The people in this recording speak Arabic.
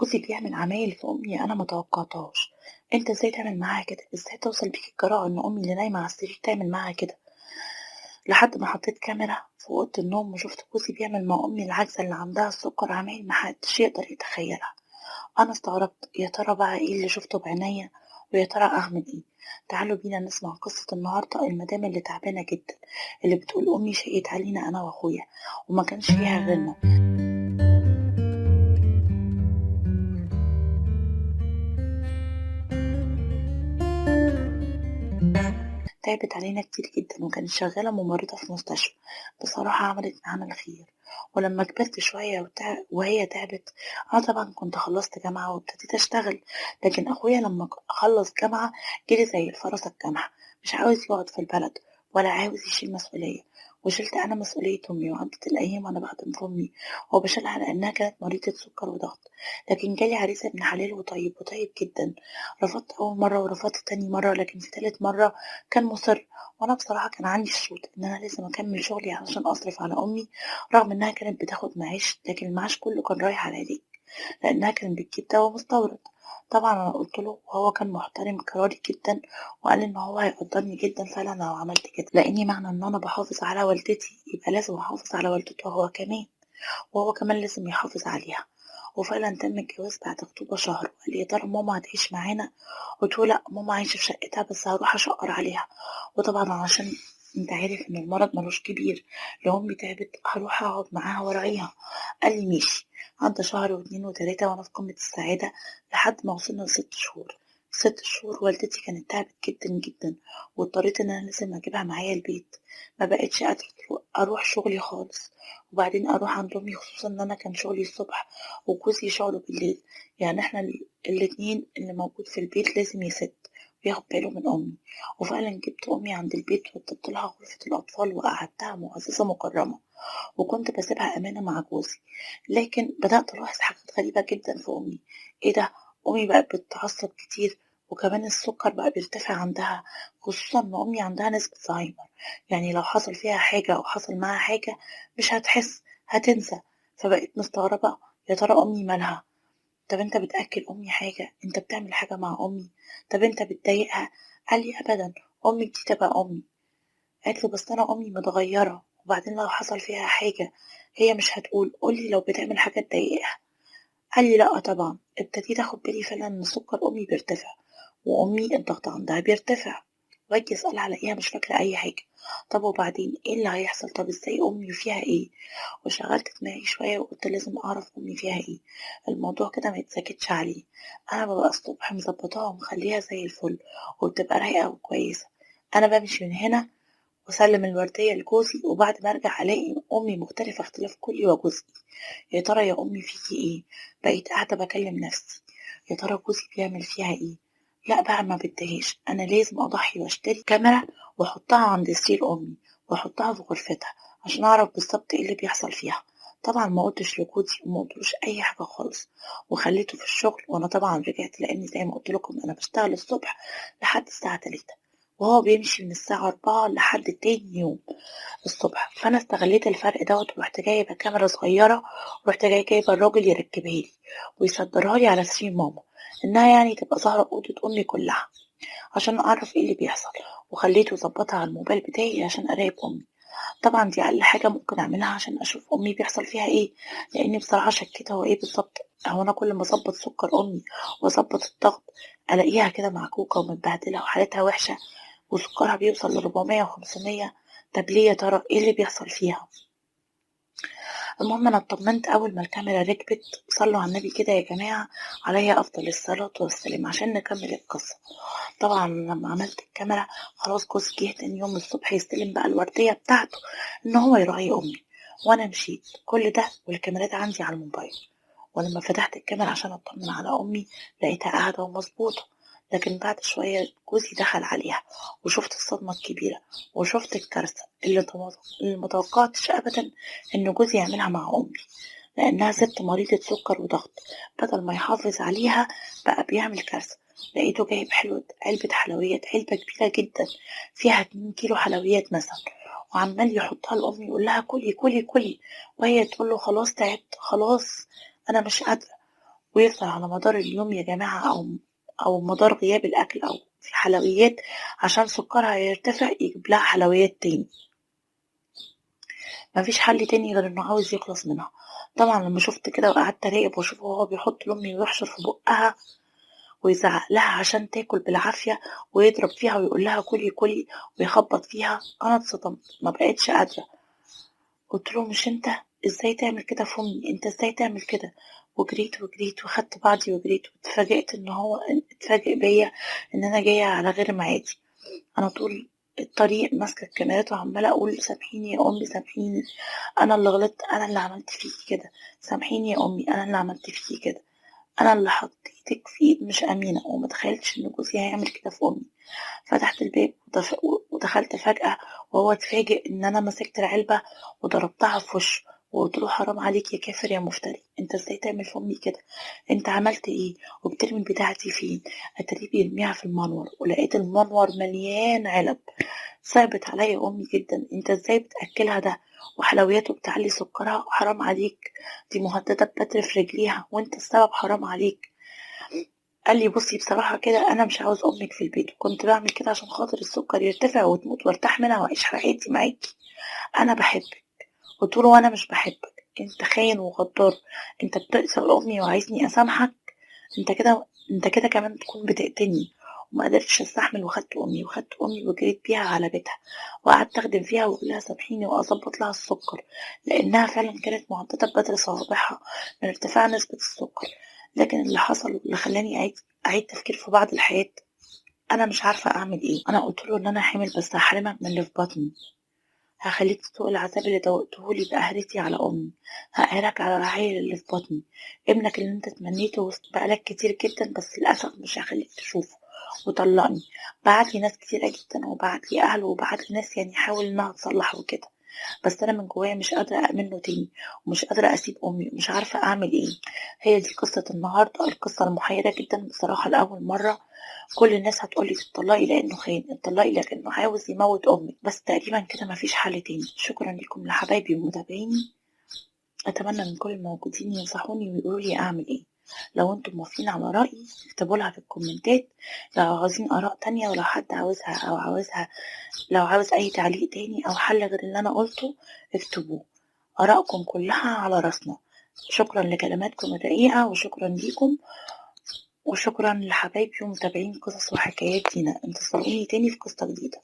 جوزي بيعمل عمايل في أمي أنا ما توقعتهاش. أنت إزاي تعمل معاها كده؟ إزاي توصل بيك الجرأة إن أمي اللي نايمة على السرير تعمل معاها كده؟ لحد ما حطيت كاميرا في أوضة النوم وشفت جوزي بيعمل مع أمي العاجزة اللي عندها السكر عمايل محدش يقدر يتخيلها. أنا استغربت، يا ترى بقى إيه اللي شفته بعينيا؟ ويا ترى أعمل إيه؟ تعالوا بينا نسمع قصة النهاردة، المدام اللي تعبانة جدا، اللي بتقول أمي شقيت علينا أنا وأخويا وما كانش فيها غيرنا. تعبت علينا كتير جدا وكانت شغالة ممرضة في مستشفى. بصراحة عملت معانا الخير. ولما كبرت شوية وهي تعبت، أنا طبعا كنت خلصت جامعة وابتديت أشتغل. لكن أخويا لما خلص جامعة جري زي الفرس الجامعة، مش عاوز يقعد في البلد ولا عاوز يشيل مسؤولية. وشلت أنا مسؤولية أمي وعدت الأيام وأنا بخدم في أمي وبشيلها لأنها كانت مريضة سكر وضغط. لكن جالي عريس ابن حلال وطيب جدا. رفضت أول مرة ورفضت تاني مرة، لكن في تالت مرة كان مُصِر. وأنا بصراحة كان عندي الشروط إن أنا لازم أكمّل شغلي علشان أصرف على أمي، رغم إنها كانت بتاخد معاش، لكن المعاش كلّه كان رايح على العلاج، لإنها كانت بتجيب دوا مستورد. طبعًا أنا قُلت له وهو كان محترم قراري جدًا، وقال إن هو هيقدّرني جدًا فعلًا لو عملت كده، لإني معنى إن أنا باحافظ على والدتي يبقى لازم أحافظ على والدته هو كمان. وهو كمان لازم يحافظ عليها. وفعلا تم الجواز بعد خطوبة شهر، وقال لي يا ترى ماما هتعيش معانا؟ قلت له لا، ماما عايشة في شقتها بس هروح أشقر عليها. وطبعا عشان انت عارف ان المرض ملوش كبير، لو امي تعبت هروح اقعد معاها وراعيها. قال لي ماشي. عدى شهر واتنين وتلاتة وانا في قمة السعادة لحد ما وصلنا ل6 شهور. 6 شهور والدتي كانت تعبت جدا جدا، واضطريت ان انا لازم اجيبها معايا البيت. ما بقتش قادرة اروح شغلي خالص، وبعدين اروح عند امي، خصوصا ان انا كان شغلي الصبح وجوزي شغله بالليل. يعني احنا الاتنين اللي موجود في البيت لازم يسد وياخد باله من امي. وفعلا جبت امي عند البيت ووضبت لها غرفة الاطفال وقعدتها معززة مكرمة، وكنت بسيبها امانة مع جوزي. لكن بدأت الاحظ حاجات غريبة جدا في امي. ايه ده؟ امي بقت بتتعصب كتير، وكمان السكر بقى بيرتفع عندها، خصوصا ان امي عندها نسبة زهايمر. يعني لو حصل فيها حاجة او حصل معاها حاجة مش هتحس، هتنسى. فبقيت مستغربة، يا ترى امي مالها؟ طب انت بتأكل امي حاجة؟ انت بتعمل حاجة مع امي؟ طب انت بتضايقها؟ قال لي ابدا، امي دي تبقى امي. قالت له بس انا امي متغيرة، وبعدين لو حصل فيها حاجة هي مش هتقول، قولي لو بتعمل حاجة تضايقها. قال لي لا طبعا. ابتديت اخد بالي فعلا ان سكر امي بيرتفع، وامي الضغط عندها بيرتفع. واجي اسال الاقيها مش فاكره اي حاجه. طب وبعدين ايه اللي هيحصل؟ طب ازاي امي فيها ايه؟ وشغلت دماغي شويه وقلت لازم اعرف امي فيها ايه. الموضوع كده ما يتسكتش عليه. انا ببقى الصبح مظبطاها ومخليها زي الفل، وبتبقى رايقه وكويسه. انا بمشي من هنا واسلم الورديه لجوزي، وبعد ما ارجع الاقي امي مختلفه اختلاف كلي وجزئي. يا ترى يا امي فيكي ايه؟ بقيت قاعده بكلم نفسي، يا ترى جوزي بيعمل فيها ايه؟ لا بقى، ما بديهاش، انا لازم اضحي واشتري كاميرا واحطها عند سرير امي واحطها في غرفتها عشان اعرف بالظبط ايه اللي بيحصل فيها. طبعا ما قلتش لجوزي وما قلتلوش اي حاجه خالص، وخليته في الشغل. وانا طبعا رجعت لاني زي ما قلت لكم انا بشتغل الصبح لحد الساعه 3، وهو بيمشي من الساعه 4 لحد تاني يوم الصبح. فانا استغليت الفرق دوت ورحت جايبه كاميرا صغيره، ورحت جايبه الراجل يركبها لي ويصدرها لي على سرير ماما، انها يعني تبقى ظاهره اوضه امي كلها عشان اعرف ايه اللي بيحصل. وخليته يظبطها على الموبايل بتاعي عشان اراقب امي. طبعا دي اقل حاجه ممكن اعملها عشان اشوف امي بيحصل فيها ايه، لاني بصراحه شكيت هو ايه بالظبط. هو انا كل ما اظبط سكر امي واظبط الضغط الاقيها كده معكوكه ومتبهدله وحالتها وحشه، وسكرها بيوصل ل400 و500. طب ليه يا ترى؟ ايه اللي بيحصل فيها؟ المهم انا اطمنت اول ما الكاميرا ركبت. صلوا على النبي كده يا جماعه، عليا افضل الصلاه والسلام، عشان نكمل القصه. طبعا لما عملت الكاميرا خلاص، جوزي جه تاني يوم الصبح يستلم بقى الورديه بتاعته ان هو يراعي امي. وانا مشيت كل ده والكاميرات عندي على الموبايل. ولما فتحت الكاميرا عشان اطمن على امي لقيتها قاعده ومظبوطه. لكن بعد شويه جوزي دخل عليها، وشفت الصدمه الكبيره وشفت الكارثه اللي متوقعتش ابدا ان جوزي يعملها مع امي، لانها ست مريضه سكر وضغط. بدل ما يحافظ عليها بقى بيعمل كارثه. لقيته جايب علبة حلويات، علبة كبيرة جدا فيها 2 كيلو حلويات مثلا، وعمال يحطها لأمي يقول لها كلي كلي كلي، وهي تقول له خلاص تعبت، خلاص أنا مش قادرة. ويفضل على مدار اليوم يا جماعة أو مدار غياب الأكل أو في حلويات عشان سكرها يرتفع يجيب لها حلويات تاني. ما فيش حل تاني غير إنه عاوز يخلص منها. طبعًا لمّا شُفت كده وقعدت أراقب وأشوفه وهو بيحط لأمي ويحشر في بُقّها ويزعق لها عشان تاكل بالعافية ويضرب فيها ويقول لها كُلي، كُلي ويخبط فيها، أنا اتصدمت، ما بقيتش قادرة. قُلت له: "مش أنت، إزاي تعمل كده في أمي، أنت إزاي تعمل كده؟" وجريت وخدت بعضي وجريت واتفاجئت إن هو اتفاجئ بيّا إن أنا جاية على غير ميعادي. أنا طول الطريق ماسكة الكاميرات وعمّالة أقول: "سامحيني يا أمي، سامحيني، أنا اللي غلطت، أنا اللي عملت فيكِ كده، سامحيني يا أمي، أنا اللي عملت فيكِ كده، أنا اللي حطيتِك في إيد مش أمينة." وما تخيلتش إن جوزي هيعمل كده في أمي. فتحت الباب ودخلت فجأة وهو اتفاجئ إن أنا مسكت العلبة وضربتها في وشه وقلت له: "حرام عليك يا كافر يا مفتري، أنت إزاي تعمل في أمي كده؟ أنت عملت إيه؟ وبترمي البتاعة دي فين؟" أتاريه بيرميها في المنور ولقيت المنور مليان علب. صعبت عليا أمي جدًا، أنت إزاي بتأكلها ده وحلويات وبتعلي سكرها وحرام عليك، دي مهددة ببتر في رجليها وأنت السبب حرام عليك. قال لي: "بُصّي بصراحة كده أنا مش عاوز أمِّك في البيت، وكنت باعمل كده عشان خاطر السُكّر يرتفع وتموت وارتاح منها وأعيش حياتي معاكِ، أنا باحبِّك." قُلت له: "وأنا مش باحبك، أنت خاين وغدّار، أنت بتكسر أمي وعايزني أسامحك، أنت كده كمان تكون بتقتلني." وما قدرتش أستحمل وخدت أمي وجريت بيها على بيتها، وقعدت أخدم فيها وأقول لها سامحيني وأضبّط لها السُكّر، لإنها فعلًا كانت مهددة ببتر صوابعها من ارتفاع نسبة السُكّر. لكن اللي حصل واللي خلّاني أعيد تفكير في بعض الحاجات، أنا مش عارفة أعمل إيه. أنا قُلت له إن أنا حامل بس هاحرمك من اللي في بطني، هاخلّيك تدوق العذاب اللي دوقته لي بقهرتي على أمي، هاقهرك على العيل اللي في بطني، ابنك اللي أنت تمنيته بقى لك كتير جدًا بس للأسف مش هاخلّيك تشوفه، وطلّقني. بعت لي ناس كتيرة جدًا وبعت لي أهله وبعت لي ناس يعني حاول إنها تصلّح وكده، بس أنا من جوايا مش قادرة أأمن له تاني، ومش قادرة أسيب أمي ومش عارفة أعمل إيه. هي دي قصة النهارده، القصة المحيرة جدًا بصراحة لأول مرّة. كل الناس هتقول لي اتطلقي لأنه خان، اتطلقي لأنه عاوز يموت أمِك، بس تقريبًا كده ما فيش حل تاني. شكرًا ليكم لحبايبي ومتابعيني، أتمنى من كل الموجودين ينصحوني ويقولوا لي أعمل إيه. لو أنتم موافقين على رأيي اكتبوا لها في الكومنتات، لو عاوزين آراء تانية ولو حد لو عاوز أي تعليق تاني أو حل غير اللي أنا قُلته اكتبوه، آرائكم كلها على راسنا. شكرًا لكلماتكم الرقيقة وشكرًا ليكم. وشكرًا لحبايبي ومتابعين قصص وحكايات دينا، انتظروني تاني في قصة جديدة.